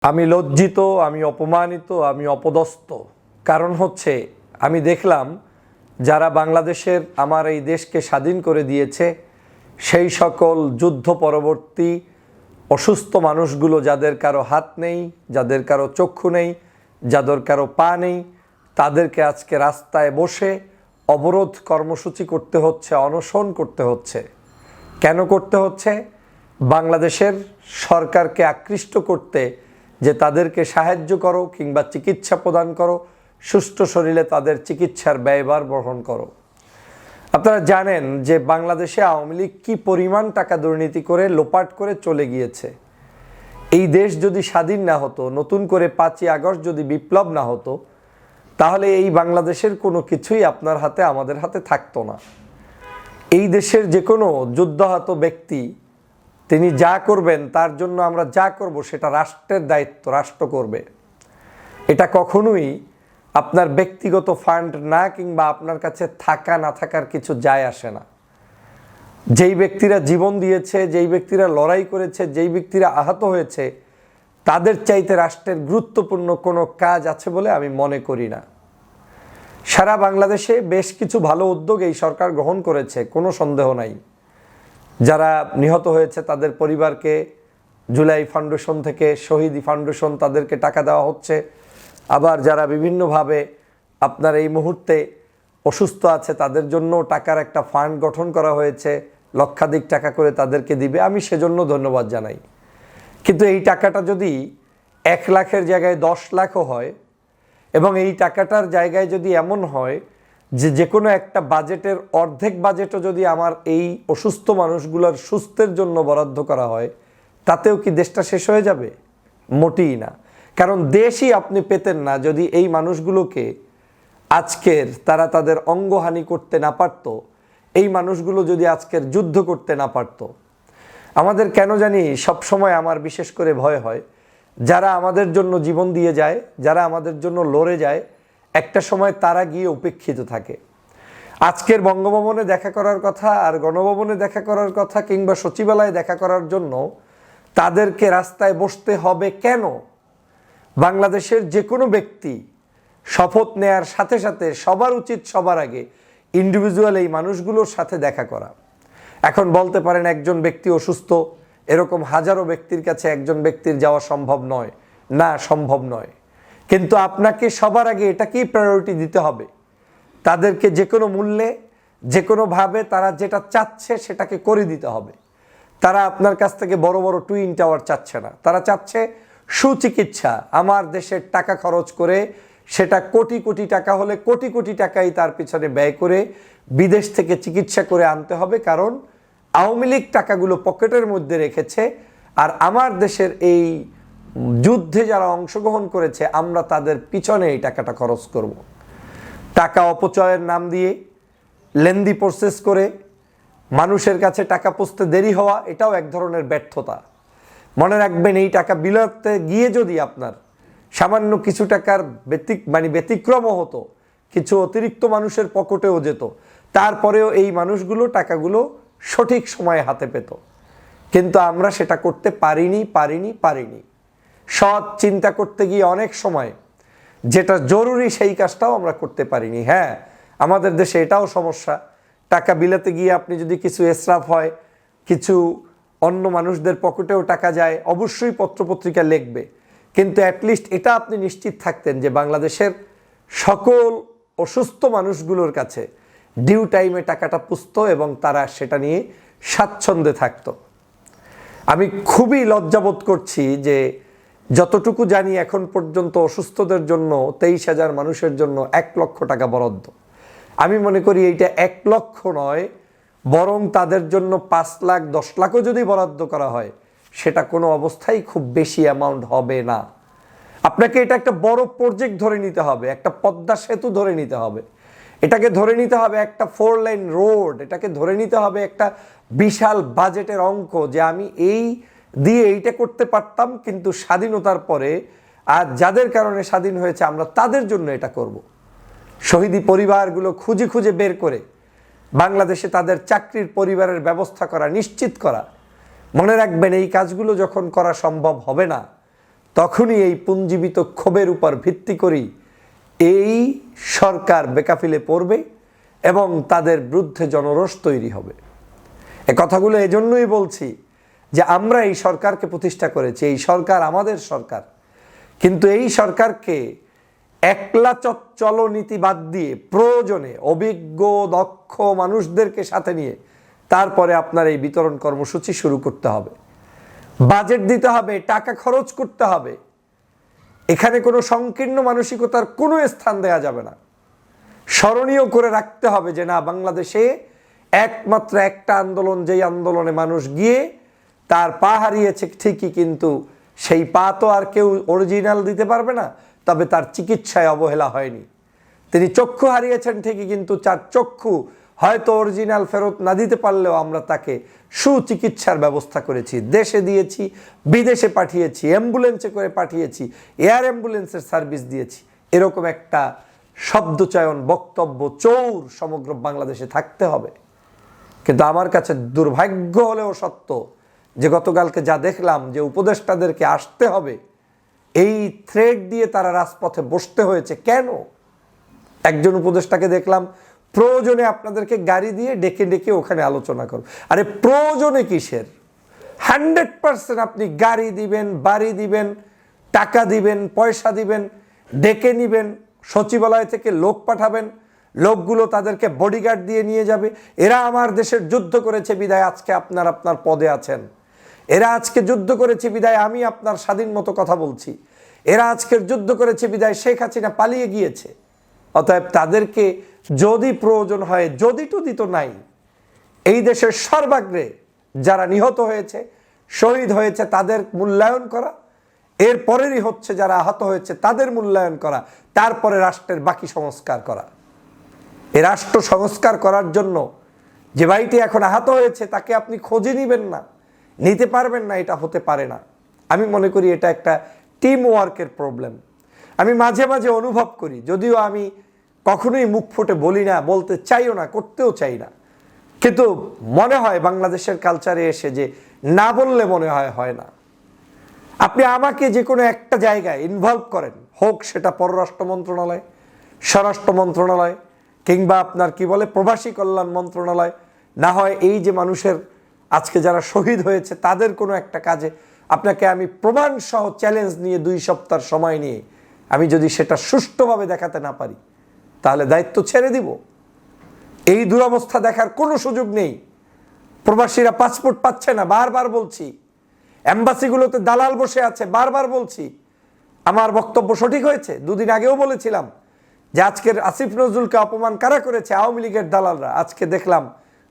আমি লজ্জিত, আমি অপমানিত, আমি অপদস্থ। কারণ হচ্ছে আমি দেখলাম যারা বাংলাদেশের আমার এই দেশকে স্বাধীন করে দিয়েছে সেই সকল যুদ্ধ পরবর্তী অসুস্থ মানুষগুলো, যাদের কারো হাত নেই, যাদের কারো চক্ষু নেই, যাদের কারো পা নেই, তাদেরকে আজকে রাস্তায় বসে অবরোধ কর্মসূচি করতে হচ্ছে, অনশন করতে হচ্ছে। কেন করতে হচ্ছে? বাংলাদেশের সরকারকে আকৃষ্ট করতে যে তাদেরকে সাহায্য করো কিংবা চিকিৎসা প্রদান করো, সুস্থ শরীরে তাদের চিকিৎসার ব্যয়ভার বহন করো। আপনারা জানেন যে বাংলাদেশে আওয়ামী লীগ কী পরিমাণ টাকা দুর্নীতি করে লোপাট করে চলে গিয়েছে। এই দেশ যদি স্বাধীন না হতো, নতুন করে 5ই আগস্ট যদি বিপ্লব না হতো, তাহলে এই বাংলাদেশের কোনো কিছুই আপনার হাতে আমাদের হাতে থাকতো না। এই দেশের যে কোনো যুদ্ধাহত ব্যক্তি তিনি যা করবেন, তার জন্য আমরা যা করব সেটা রাষ্ট্রের দায়িত্ব, রাষ্ট্র করবে। এটা কখনোই আপনার ব্যক্তিগত ফান্ড না, কিংবা আপনার কাছে থাকা না থাকার কিছু যায় আসে না। যেই ব্যক্তিরা জীবন দিয়েছে, যেই ব্যক্তিরা লড়াই করেছে, যেই ব্যক্তিরা আহত হয়েছে, তাদের চাইতে রাষ্ট্রের গুরুত্বপূর্ণ কোনো কাজ আছে বলে আমি মনে করি না। সারা বাংলাদেশে বেশ কিছু ভালো উদ্যোগ এই সরকার গ্রহণ করেছে, কোনো সন্দেহ নাই। যারা নিহত হয়েছে তাদের পরিবারকে জুলাই ফাউন্ডেশন থেকে, শহীদ ফাউন্ডেশন, তাদেরকে টাকা দেওয়া হচ্ছে। আবার যারা বিভিন্নভাবে আপনার এই মুহূর্তে অসুস্থ আছে তাদের জন্য টাকার একটা ফান্ড গঠন করা হয়েছে, লক্ষাধিক টাকা করে তাদেরকে দিবে, আমি সেজন্য ধন্যবাদ জানাই। কিন্তু এই টাকাটা যদি 1 লাখের জায়গায় 10 লাখও হয়, এবং এই টাকাটার জায়গায় যদি এমন হয় যে কোনো একটা বাজেটের অর্ধেক বাজেটও যদি আমার এই অসুস্থ মানুষগুলোর সুস্থের জন্য বরাদ্দ করা হয়, তাতেও কি দেশটা শেষ হয়ে যাবে? মোটেই না। কারণ দেশই আপনি পেতেন না যদি এই মানুষগুলোকে আজকের তারা তাদের অঙ্গহানি করতে না পারত, এই মানুষগুলো যদি আজকের যুদ্ধ করতে না পারত। আমাদের কেন জানি সবসময় আমার বিশেষ করে ভয় হয়, যারা আমাদের জন্য জীবন দিয়ে যায়, যারা আমাদের জন্য লড়ে যায়, একটা সময় তারা গিয়ে উপেক্ষিত থাকে। আজকের বঙ্গভবনে দেখা করার কথা আর গণভবনে দেখা করার কথা কিংবা সচিবালয়ে দেখা করার জন্য তাদেরকে রাস্তায় বসতে হবে কেন? বাংলাদেশের যে কোনো ব্যক্তি শপথ নেয়ার সাথে সাথে সবার উচিত সবার আগে ইন্ডিভিজুয়াল এই মানুষগুলোর সাথে দেখা করা। এখন বলতে পারেন একজন ব্যক্তি অসুস্থ, এরকম হাজারো ব্যক্তির কাছে একজন ব্যক্তির যাওয়া সম্ভব নয়। না, সম্ভব নয়। কিন্তু আপনাকে সবার আগে এটাকেই প্রায়োরিটি দিতে হবে। তাদেরকে যে কোনো মূল্যে, যে কোনোভাবে তারা যেটা চাচ্ছে সেটাকে করে দিতে হবে। তারা আপনার কাছ থেকে বড় বড় টুইন টাওয়ার চাচ্ছে না, তারা চাচ্ছে সুচিকিৎসা। আমার দেশের টাকা খরচ করে, সেটা কোটি কোটি টাকা হলে কোটি কোটি টাকাই তার পিছনে ব্যয় করে বিদেশ থেকে চিকিৎসা করে আনতে হবে। কারণ আওয়ামী লীগ টাকাগুলো পকেটের মধ্যে রেখেছে, আর আমার দেশের এই যুদ্ধে যারা অংশগ্রহণ করেছে আমরা তাদের পিছনে এই টাকাটা খরচ করব। টাকা অপচয়ের নাম দিয়ে লেন্দি প্রসেস করে মানুষের কাছে টাকা পৌঁছতে দেরি হওয়া, এটাও এক ধরনের ব্যর্থতা। মনে রাখবেন, এই টাকা বিলাতে গিয়ে যদি আপনার সামান্য কিছু টাকার ব্যতিক্রমও হতো, কিছু অতিরিক্ত মানুষের পকেটেও যেত, তারপরেও এই মানুষগুলো টাকাগুলো সঠিক সময়ে হাতে পেত। কিন্তু আমরা সেটা করতে পারিনি। সৎ চিন্তা করতে গিয়ে অনেক সময় যেটা জরুরি সেই কাজটাও আমরা করতে পারিনি। হ্যাঁ, আমাদের দেশে এটাও সমস্যা, টাকা বিলাতে গিয়ে আপনি যদি কিছু এসরাফ হয়, কিছু অন্য মানুষদের পকেটেও টাকা যায়, অবশ্যই পত্রপত্রিকা লিখবে। কিন্তু অ্যাটলিস্ট এটা আপনি নিশ্চিত থাকতেন যে বাংলাদেশের সকল অসুস্থ মানুষগুলোর কাছে ডিউ টাইমে টাকাটা পুষত এবং তারা সেটা নিয়ে স্বাচ্ছন্দ্যে থাকত। আমি খুবই লজ্জাবোধ করছি যে যতটুকু জানি এখন পর্যন্ত অসুস্থদের জন্য 23,000 মানুষের জন্য 1 লক্ষ টাকা বরাদ্দ। আমি মনে করি এইটা 1 লক্ষ নয়, বরং তাদের জন্য 5 লাখ 10 লাখও যদি বরাদ্দ করা হয়, সেটা কোনো অবস্থায় খুব বেশি অ্যামাউন্ট হবে না। আপনাকে এটা একটা বড় প্রজেক্ট ধরে নিতে হবে, একটা পদ্মা সেতু ধরে নিতে হবে, এটাকে ধরে নিতে হবে একটা 4 লাইন রোড, এটাকে ধরে নিতে হবে একটা বিশাল বাজেটের অঙ্ক, যে আমি এই দিয়ে এইটা করতে পারতাম, কিন্তু স্বাধীনতার পরে আর যাদের কারণে স্বাধীন হয়েছে আমরা তাদের জন্য এটা করব। শহীদি পরিবারগুলো খুঁজে খুঁজে বের করে বাংলাদেশে তাদের চাকরির পরিবারের ব্যবস্থা করা, নিশ্চিত করা। মনে রাখবেন, এই কাজগুলো যখন করা সম্ভব হবে না, তখনই এই পুঞ্জীবিত ক্ষোভের উপর ভিত্তি করেই এই সরকার বেকাফিলে পড়বে এবং তাদের বিরুদ্ধে জনরোষ তৈরি হবে। এ কথাগুলো এজন্যই বলছি যে আমরা এই সরকারকে প্রতিষ্ঠা করেছি, এই সরকার আমাদের সরকার, কিন্তু এই সরকারকে একলা চলনীতি বাদ দিয়ে প্রয়োজনে অভিজ্ঞ দক্ষ মানুষদেরকে সাথে নিয়ে তারপরে আপনার এই বিতরণ কর্মসূচি শুরু করতে হবে। বাজেট দিতে হবে, টাকা খরচ করতে হবে। এখানে কোনো সংকীর্ণ মানসিকতার কোনো স্থান দেয়া যাবে না। স্মরণীয় করে রাখতে হবে যে না, বাংলাদেশে একমাত্র একটা আন্দোলন, যেই আন্দোলনে মানুষ গিয়ে তার পা হারিয়েছে ঠিকই, কিন্তু সেই পা তো আর কেউ অরিজিনাল দিতে পারবে না, তবে তার চিকিৎসায় অবহেলা হয়নি। তিনি চক্ষু হারিয়েছেন ঠিকই, কিন্তু তার চক্ষু হয়তো অরিজিনাল ফেরত না দিতে পারলেও আমরা তাকে সুচিকিৎসার ব্যবস্থা করেছি, দেশে দিয়েছি, বিদেশে পাঠিয়েছি, অ্যাম্বুলেন্সে করে পাঠিয়েছি, এয়ার অ্যাম্বুলেন্সের সার্ভিস দিয়েছি। এরকম একটা শব্দচয়ন, বক্তব্য, চৌর সমগ্র বাংলাদেশে থাকতে হবে। কিন্তু আমার কাছে দুর্ভাগ্য হলেও সত্য যে গতকালকে যা দেখলাম যে উপদেষ্টাদেরকে আসতে হবে, এই থ্রেড দিয়ে তারা রাজপথে বসতে হয়েছে। কেন? একজন উপদেষ্টাকে দেখলাম প্রয়োজনে আপনাদেরকে গাড়ি দিয়ে ডেকে ডেকে ওখানে আলোচনা করো। আরে প্রয়োজনে কিসের? 100% আপনি গাড়ি দিবেন, বাড়ি দিবেন, টাকা দিবেন, পয়সা দিবেন, ডেকে নিবেন, সচিবালয় থেকে লোক পাঠাবেন, লোকগুলো তাদেরকে বডিগার্ড দিয়ে নিয়ে যাবে। এরা আমার দেশের যুদ্ধ করেছে বিদায় আজকে আপনার পদে আছেন। এরা আজকে যুদ্ধ করেছে বিদায় আমি আপনার স্বাধীন মতো কথা বলছি। এরা আজকের যুদ্ধ করেছে বিদায় শেখ হাসিনা পালিয়ে গিয়েছে। অতএব তাদেরকে যদি প্রয়োজন হয়, যদি টুদি তো নাই, এই দেশের সর্বাগ্রে যারা নিহত হয়েছে, শহীদ হয়েছে, তাদের মূল্যায়ন করা, এরপরেরই হচ্ছে যারা আহত হয়েছে তাদের মূল্যায়ন করা, তারপরে রাষ্ট্রের বাকি সংস্কার করা। এই রাষ্ট্র সংস্কার করার জন্য যে ভাইটি এখন আহত হয়েছে তাকে আপনি খোঁজে নিবেন না, নিতে পারবেন না, এটা হতে পারে না। আমি মনে করি এটা একটা টিম ওয়ার্কের প্রবলেম। আমি মাঝে মাঝে অনুভব করি, যদিও আমি কখনোই মুখ ফুটে বলি না, বলতে চাইও না, করতেও চাই না, কিন্তু মনে হয় বাংলাদেশের কালচারে এসে যে না বললে মনে হয় না। আপনি আমাকে যে কোনো একটা জায়গায় ইনভলভ করেন, হোক সেটা পররাষ্ট্র মন্ত্রণালয়, স্বরাষ্ট্র মন্ত্রণালয়, কিংবা আপনার কি বলে প্রবাসী কল্যাণ মন্ত্রণালয়, না হয় এই যে মানুষের আজকে যারা শহীদ হয়েছে তাদের কোনো একটা কাজে আপনাকে আমি প্রমাণ সহ চ্যালেঞ্জ নিয়ে 2 সপ্তাহ সময় নিয়ে আমি যদি সেটা সুষ্ঠুভাবে দেখাতে না পারি, তাহলে দায়িত্ব ছেড়ে দিব। এই দুরবস্থা দেখার কোনো সুযোগ নেই। প্রবাসীরা পাসপোর্ট পাচ্ছে না, বারবার বলছি। এম্বাসিগুলোতে দালাল বসে আছে, বারবার বলছি। আমার বক্তব্য সঠিক হয়েছে? 2 দিন আগেও বলেছিলাম যে আজকের আসিফ নজরুলকে অপমান কারা করেছে? আওয়ামী লীগের দালালরা। আজকে দেখলাম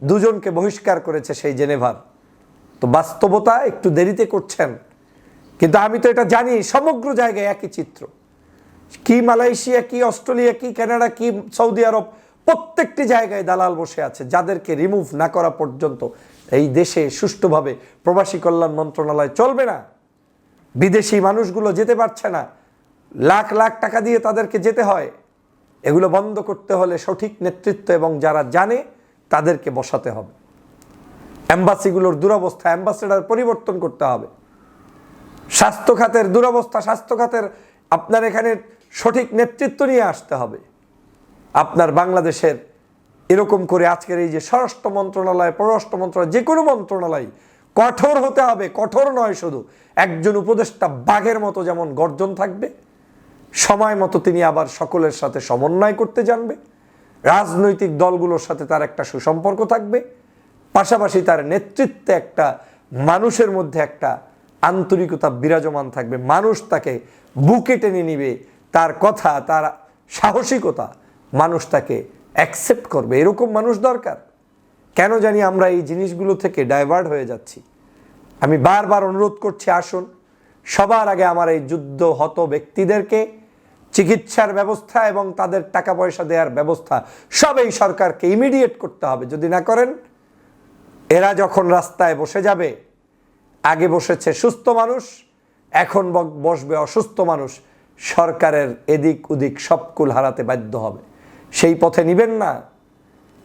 2 জনকে বহিষ্কার করেছে সেই জেনেভার। তো বাস্তবতা একটু দেরিতে করছেন, কিন্তু আমি তো এটা জানি সমগ্র জায়গায় একই চিত্র। কি মালয়েশিয়া, কি অস্ট্রেলিয়া, কি কানাডা, কি সৌদি আরব, প্রত্যেকটি জায়গায় দালাল বসে আছে, যাদেরকে রিমুভ না করা পর্যন্ত এই দেশে সুষ্ঠুভাবে প্রবাসী কল্যাণ মন্ত্রণালয় চলবে না। বিদেশি মানুষগুলো যেতে পারছে না, লাখ লাখ টাকা দিয়ে তাদেরকে যেতে হয়। এগুলো বন্ধ করতে হলে সঠিক নেতৃত্ব এবং যারা জানে তাদেরকে বসাতে হবে। এম্বাসিগুলোর দুরবস্থা, অ্যাম্বাসেডার পরিবর্তন করতে হবে। স্বাস্থ্য খাতের দুরবস্থা, স্বাস্থ্য খাতের আপনার এখানে সঠিক নেতৃত্ব নিয়ে আসতে হবে। আপনার বাংলাদেশের এরকম করে আজকের এই যে স্বরাষ্ট্র মন্ত্রণালয়, পররাষ্ট্র মন্ত্রণালয়, যে কোনো মন্ত্রণালয় কঠোর হতে হবে। কঠোর নয় শুধু, একজন উপদেষ্টা বাঘের মতো যেমন গর্জন থাকবে, সময় মতো তিনি আবার সকলের সাথে সমন্বয় করতে জানবে, রাজনৈতিক দলগুলোর সাথে তার একটা সুসম্পর্ক থাকবে, পাশাপাশি তার নেতৃত্বে একটা মানুষের মধ্যে একটা আন্তরিকতা বিরাজমান থাকবে। মানুষ তাকে বুকে টেনে নিবে, তার কথা, তার সাহসিকতা মানুষ তাকে অ্যাকসেপ্ট করবে। এরকম মানুষ দরকার। কেন জানি আমরা এই জিনিসগুলো থেকে ডাইভার্ট হয়ে যাচ্ছি। আমি বারবার অনুরোধ করছি, আসুন সবার আগে আমার এই যুদ্ধ হত ব্যক্তিদেরকে চিকিৎসার ব্যবস্থা এবং তাদের টাকা পয়সা দেওয়ার ব্যবস্থা সব এই সরকারকে ইমিডিয়েট করতে হবে। যদি না করেন, এরা যখন রাস্তায় বসে যাবে, আগে বসেছে সুস্থ মানুষ, এখন বসবে অসুস্থ মানুষ, সরকারের এদিক ওদিক সব কুল হারাতে বাধ্য হবে। সেই পথে নিবেন না।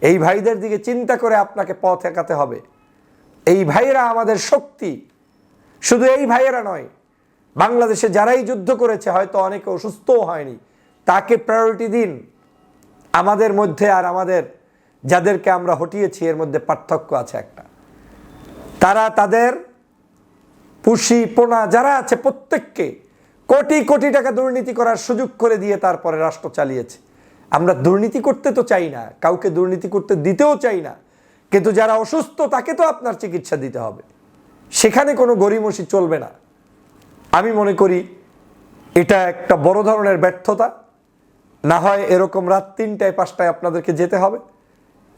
এই ভাইদের দিকে চিন্তা করে আপনাকে পথ একাতে হবে। এই ভাইয়েরা আমাদের শক্তি। শুধু এই ভাইয়েরা নয়, বাংলাদেশে যারাই যুদ্ধ করেছে, হয়তো অনেকে অসুস্থও হয়নি, তাকে প্রায়োরিটি দিন। আমাদের মধ্যে আর আমাদের যাদেরকে আমরা হটিয়েছি এর মধ্যে পার্থক্য আছে একটা। তারা তাদের পুষি পোনা যারা আছে প্রত্যেককে কোটি কোটি টাকা দুর্নীতি করার সুযোগ করে দিয়ে তারপরে রাষ্ট্র চালিয়েছে। আমরা দুর্নীতি করতে তো চাই না, কাউকে দুর্নীতি করতে দিতেও চাই না, কিন্তু যারা অসুস্থ তাকে তো আপনার চিকিৎসা দিতে হবে, সেখানে কোনো গরিমসি চলবে না। আমি মনে করি এটা একটা বড় ধরনের ব্যর্থতা। না হয় এরকম রাত 3টায় 5টায় আপনাদেরকে যেতে হবে।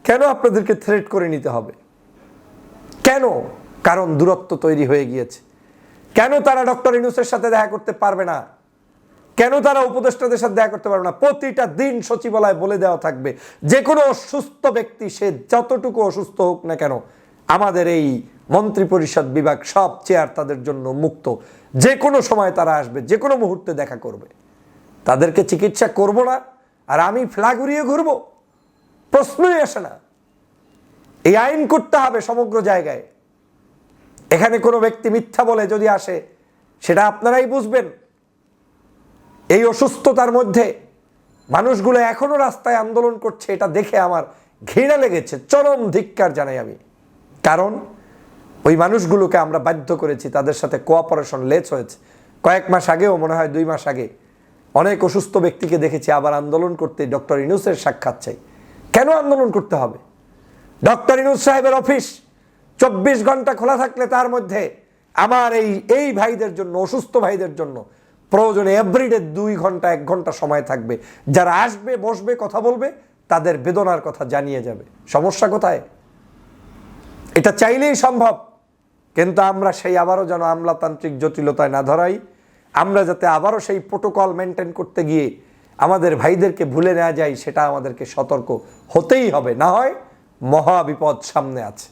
কেন আপনাদেরকে থ্রেট করে নিতে হবে? কেন? কারণ দূরত্ব তৈরি হয়ে গিয়েছে। কেন তারা ডক্টর ইউনূসের সাথে দেখা করতে পারবে না? কেন তারা উপদেষ্টাদের সাথে দেখা করতে পারবে না? প্রতিটা দিন সচিবালয় বলে দেওয়া থাকবে যে কোনো অসুস্থ ব্যক্তি, সে যতটুকু অসুস্থ হোক না কেন, আমাদের এই মন্ত্রী পরিষদ বিভাগ সব চেয়ার তাদের জন্য মুক্ত। যে কোনো সময় তারা আসবে, যে কোনো মুহূর্তে দেখা করবে। তাদেরকে চিকিৎসা করব না আর আমি ফ্ল্যাগ উড়িয়ে ঘুরব? প্রশ্নই আসে না। এই আইন করতে হবে সমগ্র জায়গায়। এখানে কোনো ব্যক্তি মিথ্যা বলে যদি আসে, সেটা আপনারাই বুঝবেন। এই অসুস্থতার মধ্যে মানুষগুলো এখনো রাস্তায় আন্দোলন করছে, এটা দেখে আমার ঘৃণা লেগেছে, চরম ধিক্কার জানাই আমি। কারণ ওই মানুষগুলোকে আমরা বাধ্য করেছি, তাদের সাথে কোঅপারেশন লেস হয়েছে। কয়েক মাস আগেও, মনে হয় 2 মাস আগে, অনেক অসুস্থ ব্যক্তিকে দেখেছি আবার আন্দোলন করতে ডক্টর ইউনূসের সাক্ষাৎ চাই। কেন আন্দোলন করতে হবে? ডক্টর ইউনূস সাহেবের অফিস 24 ঘন্টা খোলা থাকলে তার মধ্যে আমার এই ভাইদের জন্য, অসুস্থ ভাইদের জন্য প্রয়োজনে এভরিডে 2 ঘন্টা 1 ঘন্টা সময় থাকবে। যারা আসবে, বসবে, কথা বলবে, তাদের বেদনার কথা জানিয়ে যাবে। সমস্যা কোথায়? এটা চাইলেই সম্ভব। কিন্তু আমরা সেই আবারও যেন আমলাতান্ত্রিক জটিলতায় না ধরাই। আমরা যাতে আবারও সেই প্রোটোকল মেনটেন করতে গিয়ে আমাদের ভাইদেরকে ভুলে না যাই, সেটা আমাদেরকে সতর্ক হতেই হবে। না হয় মহা বিপদ সামনে আছে।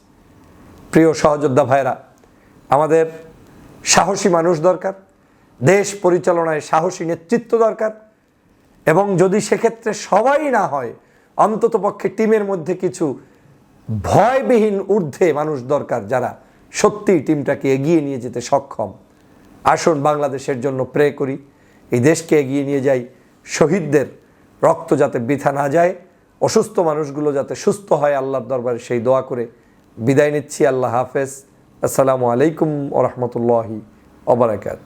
প্রিয় সহযোদ্ধা ভাইরা, আমাদের সাহসী মানুষ দরকার, দেশ পরিচালনায় সাহসী নেতৃত্ব দরকার, এবং যদি সেক্ষেত্রে সবাই না হয়, অন্ততপক্ষে টিমের মধ্যে কিছু ভয়বিহীন ঊর্ধ্বে মানুষ দরকার, যারা সত্যিই টিমটাকে এগিয়ে নিয়ে যেতে সক্ষম। আসুন বাংলাদেশের জন্য প্রে করি, এই দেশকে এগিয়ে নিয়ে যাই। শহীদদের রক্ত যাতে বৃথা না যায়, অসুস্থ মানুষগুলো যাতে সুস্থ হয়, আল্লাহর দরবারে সেই দোয়া করে বিদায় নিচ্ছি। আল্লাহ হাফেজ। আসসালামু আলাইকুম ওয়া রাহমাতুল্লাহি ওয়া বারাকাতুহু।